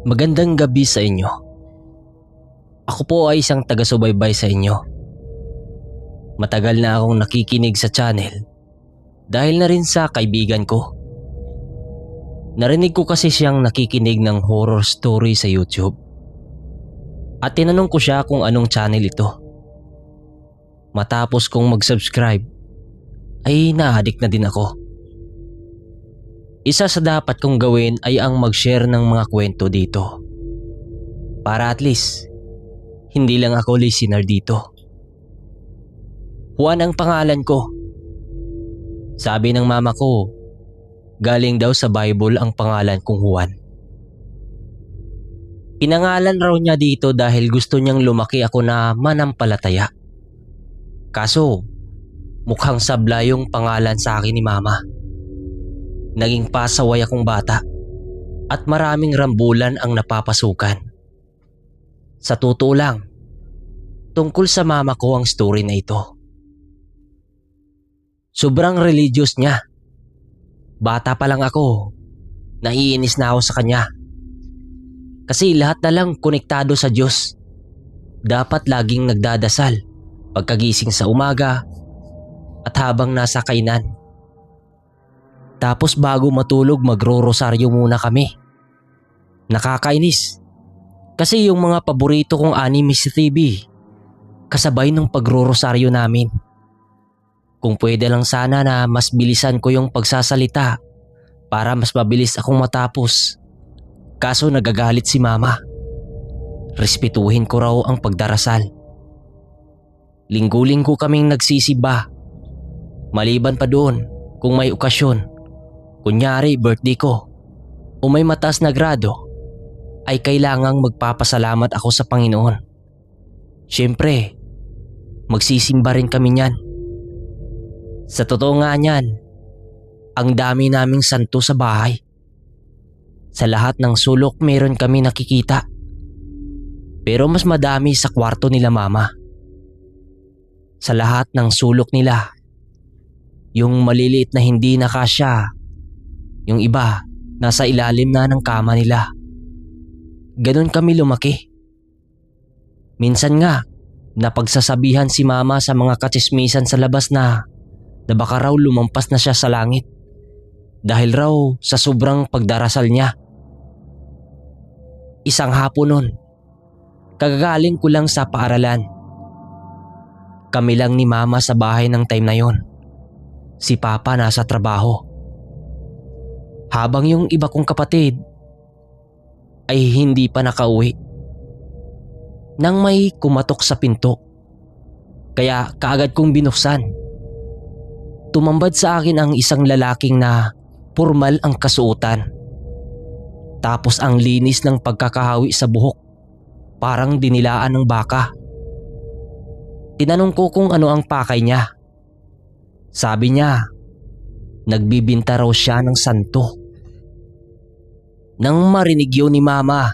Magandang gabi sa inyo. Ako po ay isang taga-subaybay sa inyo. Matagal na akong nakikinig sa channel dahil na rin sa kaibigan ko. Narinig ko kasi siyang nakikinig ng horror story sa YouTube. At tinanong ko siya kung anong channel ito. Matapos kong mag-subscribe ay na-addict na din ako. Isa sa dapat kong gawin ay ang mag-share ng mga kwento dito. Para at least, hindi lang ako listener dito. Juan ang pangalan ko. Sabi ng mama ko, galing daw sa Bible ang pangalan kong Juan. Pinangalan raw niya dito dahil gusto niyang lumaki ako na manampalataya. Kaso, mukhang sabla yung pangalan sa akin ni mama. Naging pasaway akong bata at maraming rambulan ang napapasukan. Sa totoo lang, tungkol sa mama ko ang story na ito. Sobrang religious niya. Bata pa lang ako, naiinis na ako sa kanya. Kasi lahat na lang konektado sa Diyos. Dapat laging nagdadasal pagkagising sa umaga at habang nasa kainan. Tapos bago matulog magro-rosaryo muna kami. Nakakainis. Kasi yung mga paborito kong anime sa TV, kasabay ng pagro-rosaryo namin. Kung pwede lang sana na mas bilisan ko yung pagsasalita para mas mabilis akong matapos. Kaso nagagalit si mama. Respetuhin ko raw ang pagdarasal. Linggo-linggo kaming nagsisimba. Maliban pa doon kung may okasyon. Kunyari birthday ko o may mataas na grado ay kailangang magpapasalamat ako sa Panginoon. Siyempre, magsisimba rin kami niyan. Sa totoo nga niyan, ang dami naming santo sa bahay. Sa lahat ng sulok meron kami nakikita. Pero mas madami sa kwarto nila mama. Sa lahat ng sulok nila, yung maliliit na hindi nakasya, yung iba, nasa ilalim na ng kama nila. Ganon kami lumaki. Minsan nga, napagsasabihan si mama sa mga katsismisan sa labas na baka raw lumampas na siya sa langit dahil raw sa sobrang pagdarasal niya. Isang hapon nun, kagagaling ko lang sa paaralan. Kami lang ni mama sa bahay ng time na yon. Si papa nasa trabaho. Habang yung iba kong kapatid ay hindi pa nakauwi. Nang may kumatok sa pinto, kaya kaagad kong binuksan. Tumambad sa akin ang isang lalaking na formal ang kasuotan. Tapos ang linis ng pagkakahawi sa buhok, parang dinilaan ng baka. Tinanong ko kung ano ang pakay niya. Sabi niya, nagbibinta raw siya ng santo. Nang marinig yun ni mama,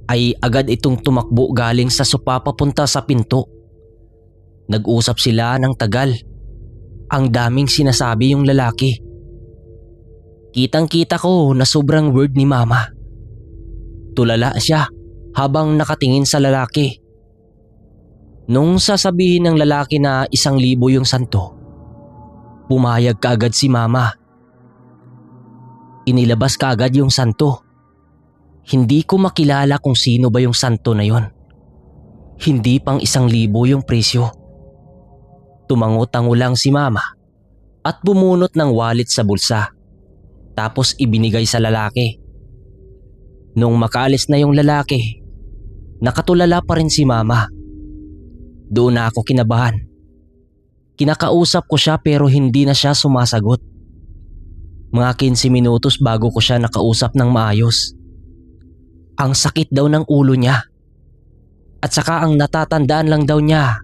ay agad itong tumakbo galing sa sopa papunta sa pinto. Nag-usap sila ng tagal. Ang daming sinasabi yung lalaki. Kitang-kita ko na sobrang weird ni mama. Tulala siya habang nakatingin sa lalaki. Nung sasabihin ng lalaki na 1,000 yung santo, pumayag kaagad si mama. Inilabas kaagad yung santo. Hindi ko makilala kung sino ba yung santo na yon. Hindi pang 1,000 yung presyo. Tumango-tango lang si mama at bumunot ng wallet sa bulsa. Tapos ibinigay sa lalaki. Nung makaalis na yung lalaki, nakatulala pa rin si mama. Doon na ako kinabahan. Kinakausap ko siya pero hindi na siya sumasagot. Mga 15 minutos bago ko siya nakausap ng maayos. Ang sakit daw ng ulo niya. At saka ang natatandaan lang daw niya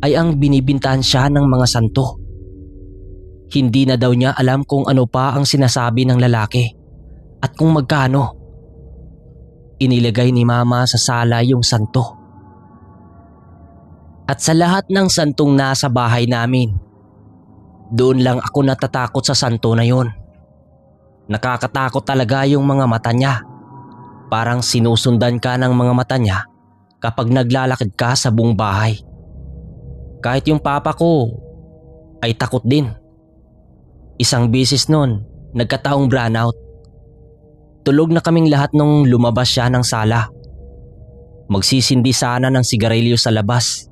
ay ang binibintahan siya ng mga santo. Hindi na daw niya alam kung ano pa ang sinasabi ng lalaki at kung magkano. Inilagay ni mama sa sala yung santo. At sa lahat ng santong nasa bahay namin, doon lang ako natatakot sa santo na yon. Nakakatakot talaga yung mga mata niya. parang sinusundan ka ng mga mata niya kapag naglalakad ka sa buong bahay. Kahit yung papa ko ay takot din. Isang beses noon, nagkataong brownout. Tulog na kaming lahat nung lumabas siya ng sala. Magsisindi sana ng sigarilyo sa labas.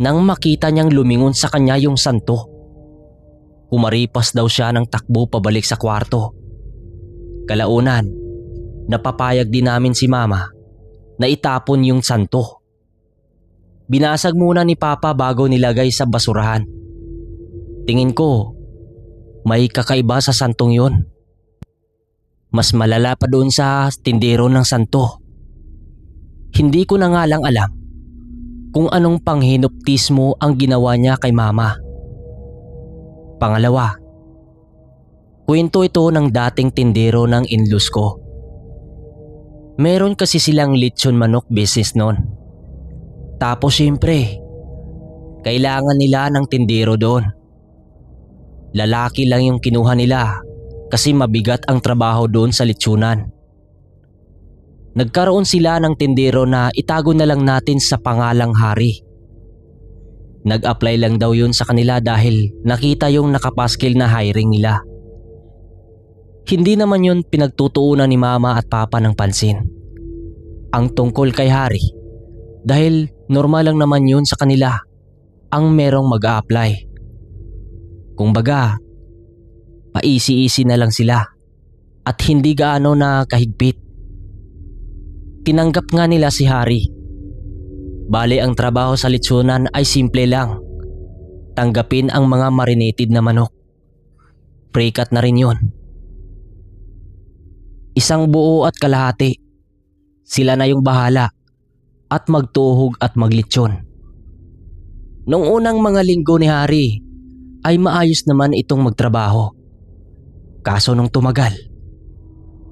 Nang makita niyang lumingon sa kanya yung santo. Kumaripas daw siya ng takbo pabalik sa kwarto. Kalaunan, napapayag din namin si mama na itapon yung santo. Binasag muna ni papa bago nilagay sa basurahan. Tingin ko, may kakaiba sa santong yun. Mas malala pa doon sa tindero ng santo. Hindi ko na nga lang alam kung anong panghinoptismo ang ginawa niya kay mama. Pangalawa, kwento ito ng dating tindero ng in-laws ko. Meron kasi silang lechon manok business noon. Tapos siyempre, kailangan nila ng tindero doon. Lalaki lang yung kinuha nila kasi mabigat ang trabaho doon sa lechonan. Nagkaroon sila ng tindero na itago na lang natin sa pangalang Hari. Nag-apply lang daw yun sa kanila dahil nakita yung nakapaskil na hiring nila. Hindi naman yun pinagtutuunan ni mama at papa ng pansin. Ang tungkol kay Hari, dahil normal lang naman yun sa kanila ang merong mag-a-apply. Kumbaga, paisi-isi na lang sila at hindi gaano na kahigpit. Tinanggap nga nila si Hari. Bale ang trabaho sa lechonan ay simple lang. Tanggapin ang mga marinated na manok. Pre-cut na rin yun. Isang buo at kalahati. Sila na yung bahala at magtuhog at maglechon. Noong unang mga linggo ni Hari ay maayos naman itong magtrabaho. Kaso nung tumagal,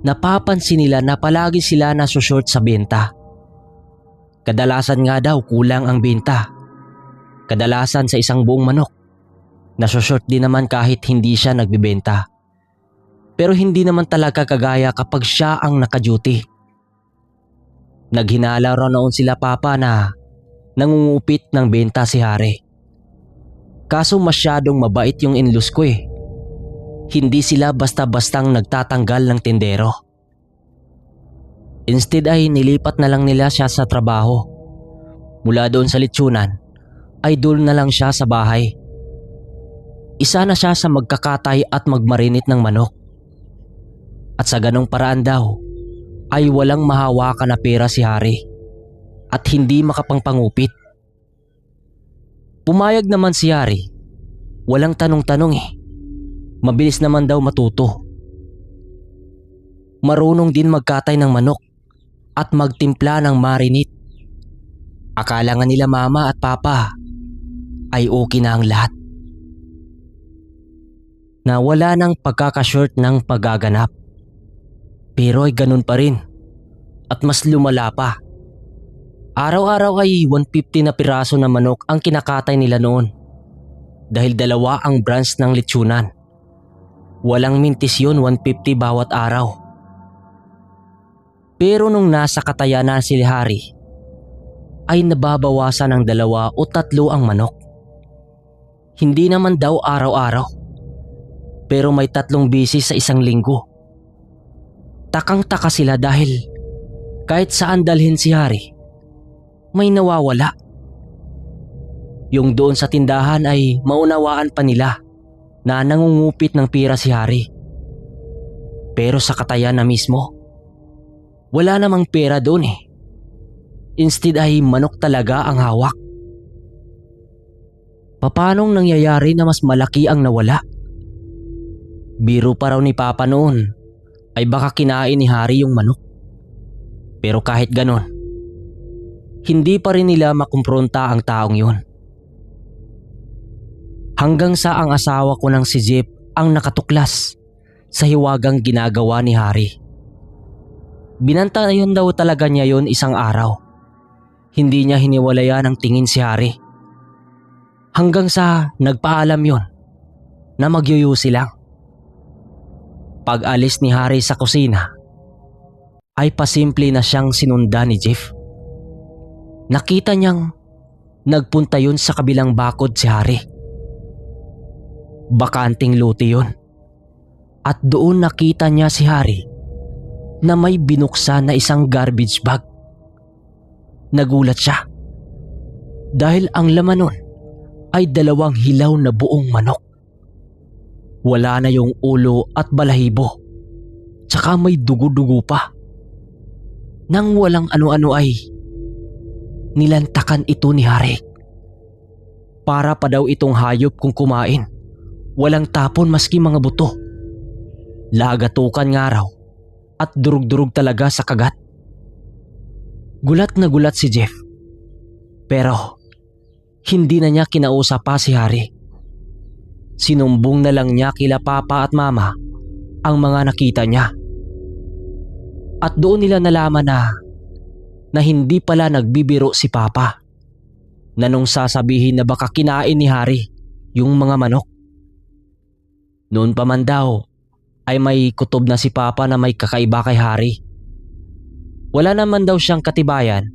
napapansin nila na palagi sila nasushort sa benta. Kadalasan nga daw kulang ang benta. Kadalasan sa isang buong manok, nasushort din naman kahit hindi siya nagbibenta. Pero hindi naman talaga kagaya kapag siya ang naka-duty. Naghinala raw noon sila papa na nangungupit ng benta si Hari. Kaso masyadong mabait yung in-laws ko eh. Hindi sila basta-bastang nagtatanggal ng tindero. Instead ay nilipat na lang nila siya sa trabaho. Mula doon sa lechonan ay doon na lang siya sa bahay. Isa na siya sa magkakatay at magmarinit ng manok. At sa ganong paraan daw ay walang mahawakan na pera si Hari at hindi makapangpangupit. Pumayag naman si Hari. Walang tanong-tanong eh. Mabilis naman daw matuto. Marunong din magkatay ng manok at magtimpla ng marinate. Akala nga nila mama at papa ay okay na ang lahat. Na wala nang pagkakashort ng paggaganap. Pero ay ganun pa rin at mas lumala pa. Araw-araw ay 150 na piraso na manok ang kinakatay nila noon. Dahil dalawa ang branch ng lechonan. Walang mintis yun, 150 bawat araw. Pero nung nasa katayan na si Hari, ay nababawasan ng 2 o 3 ang manok. Hindi naman daw araw-araw, pero may 3 bisis sa isang linggo. Takang-taka sila dahil kahit saan dalhin si Hari, may nawawala. Yung doon sa tindahan ay maunawaan pa nila na nangungupit ng pira si Hari. Pero sa katayan na mismo, wala namang pera doon eh. Instead ay manok talaga ang hawak. Papanong nangyayari na mas malaki ang nawala? Biro pa raw ni Papa noon ay baka kinain ni Hari yung manok. Pero kahit ganon, hindi pa rin nila makumpronta ang taong yun. Hanggang sa ang asawa ko ng si Jeep ang nakatuklas sa hiwagang ginagawa ni Hari. Binantayan daw talaga niya yon isang araw. Hindi niya hiniwalayan ang tingin si Hari. Hanggang sa nagpaalam yon na magyuyusi lang. Pag alis ni Hari sa kusina, ay pasimple na siyang sinunda ni Jeff. Nakita niyang nagpunta yun sa kabilang bakod si Harry. Bakanting lote yun. At doon nakita niya si Harry na may binuksan na isang garbage bag. Nagulat siya dahil ang laman nun ay 2 hilaw na buong manok. Wala na yung ulo at balahibo, tsaka may dugo-dugo pa. Nang walang ano-ano ay nilantakan ito ni Harry. Para pa daw itong hayop kung kumain. Walang tapon maski mga buto. Lagatukan nga raw at durug-durug talaga sa kagat. Gulat na gulat si Jeff. Pero hindi na niya kinausap pa si Harry. Sinumbong na lang niya kila Papa at Mama ang mga nakita niya. At doon nila nalaman na hindi pala nagbibiro si Papa, na nung sasabihin na baka kinain ni Harry yung mga manok. Noon pa man daw ay may kutob na si Papa na may kakaiba kay Harry. Wala naman daw siyang katibayan,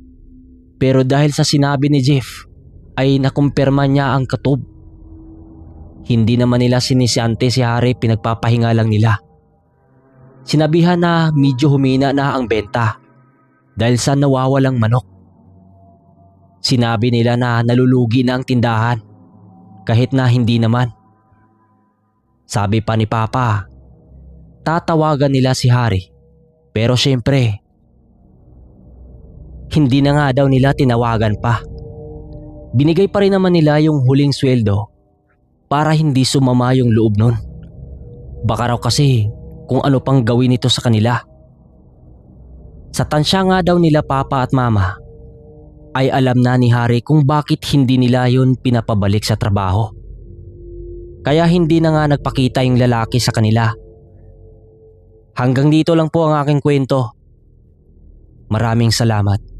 pero dahil sa sinabi ni Jeff ay nakumpirma niya ang kutob. Hindi naman nila sinisiante si Harry, pinagpapahinga lang nila. Sinabihan na medyo humina na ang benta dahil sa nawawalang manok. Sinabi nila na nalulugi na ang tindahan kahit na hindi naman. Sabi pa ni Papa, tatawagan nila si Harry, pero syempre hindi na nga daw nila tinawagan pa. Binigay pa rin naman nila yung huling sweldo para hindi sumama yung loob nun. Baka raw kasi kung ano pang gawin nito sa kanila. Sa tansya nga daw nila Papa at Mama ay alam na ni Harry kung bakit hindi nila yun pinapabalik sa trabaho. Kaya hindi na nga nagpakita yung lalaki sa kanila. Hanggang dito lang po ang aking kwento. Maraming salamat.